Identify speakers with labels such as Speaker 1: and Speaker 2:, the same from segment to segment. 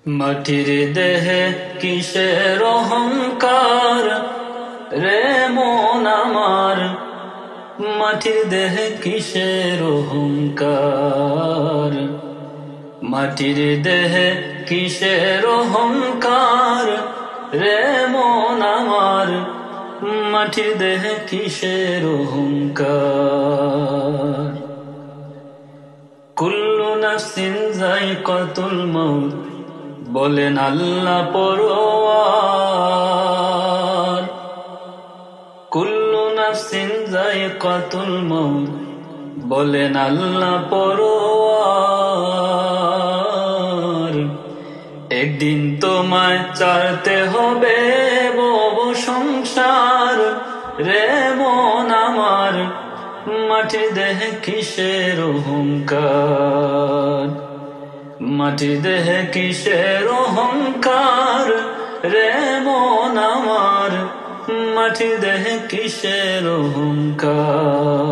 Speaker 1: মাটির দেহে কিসের অহংকার রে মন আমার, মাটির দেহে কিসের অহংকার, মাটির দেহে কিসের অহংকার রে মন আমার, মাটির দেহে কিসের অহংকার। কুল্লু নাফসিন যায়কাতুল মউত বলেন আল্লাহ পরোয়ার, কুল্লু নাফসিন যায়কাতুল মউত বলেন আল্লাহ পরোয়ার। একদিন তোমায় ছাড়তে হবে ভব সংসার রে মন আমার, মাটির দেহে কিসের অহংকার, মাটির দেহে কিসের অহংকার রে মন আমার, মাটির দেহে কিসের অহংকার।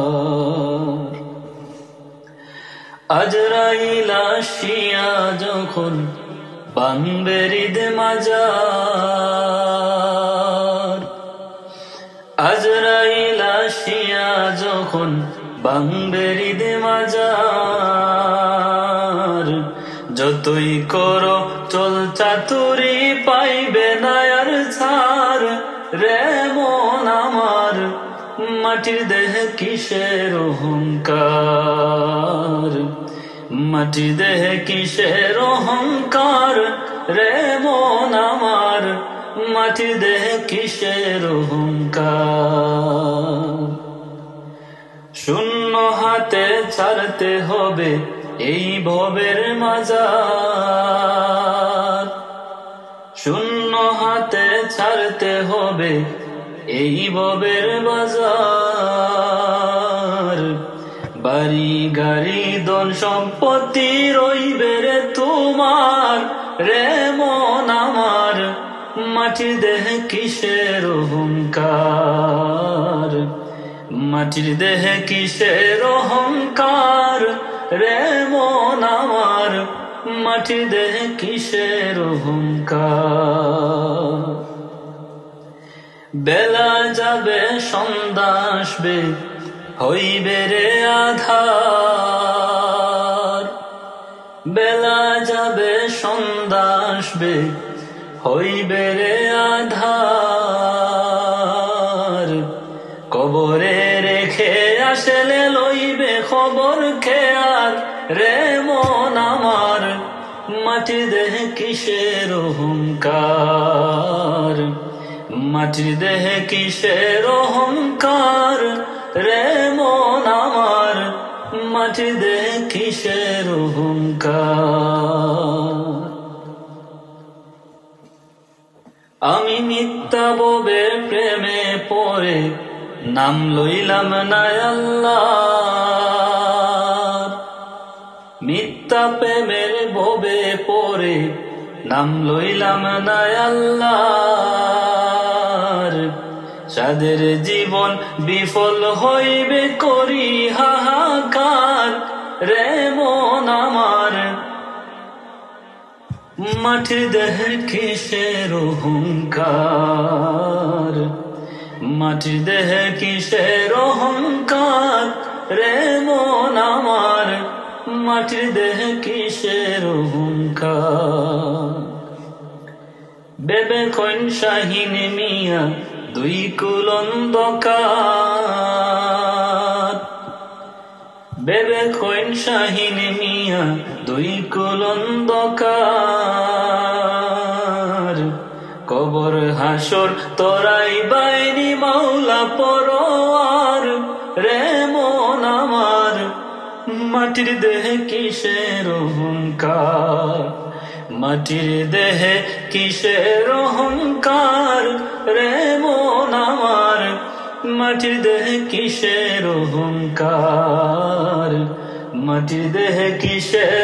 Speaker 1: আজরাইল আসিয়া যখন ভাঙবে হৃদ মাজার, আজরাইল আসিয়া যখন ভাঙবে হৃদ মাজার, যতই করো চল চাতুরি পাইবে না আর ছাড় রে মন আমার, মাটির দেহে কিসের অহংকার, মাটির দেহে কিসের অহংকার রে মন আমার, মাটির দেহে কিসের অহংকার। শূন্য হাতে ছাড়তে হবে এই ভবের মাজার, শূন্য হাতে ছাড়তে হবে এই ভবের বাজার। বাড়ি গাড়ি ধন সম্পত্তি রইবে রে তোমার রে মন আমার, মাটির দেহে কিসের অহংকার, মাটির দেহে কিসের অহংকার রে মন আমার, মাটির দেহে কিসের অহংকার। বেলা যাবে সন্ধ্যা আসবে হইবে রে আধার, বেলা যাবে সন্ধ্যা আসবে হইবে রে আধার। কবরে রেখে আসলে লইবে খবর খেয়াল রে মন আমার, মাটির দেহে কিসের অহংকার, মাটির দেহে কিসের অহংকার রে মন আমার, মাটির দেহে কিসের অহংকার। আমি মিথ্যা ভবের প্রেমে পড়ে নাম লইলাম না আল্লাহর, মিথ্যা প্রেমের ভবে পড়ে নাম লইলাম না আল্লাহর। যাদের জীবন বিফল হইবে করি হাহাকার রে মন আমার, মাটির দেহে কিসের অহংকার, মাটির দেহে কিসের অহংকার রে মন আমার, মাটির দেহে কিসের অহংকার। বেবে কইন শাহিন মিয়া দুই কুল অন্ধকার, বেবে কইন শাহিন মিয়া দুই কুল অন্ধকার। কবর হাসর তোরাই বাইনি মাওলা পরোয়ার রে মন আমার, মাটির দেহে কিসের অহংকার, মাটির দেহে কিসের অহংকার রে মন আমার, মাটির দেহে কিসের অহংকার, মাটির দেহে কিসের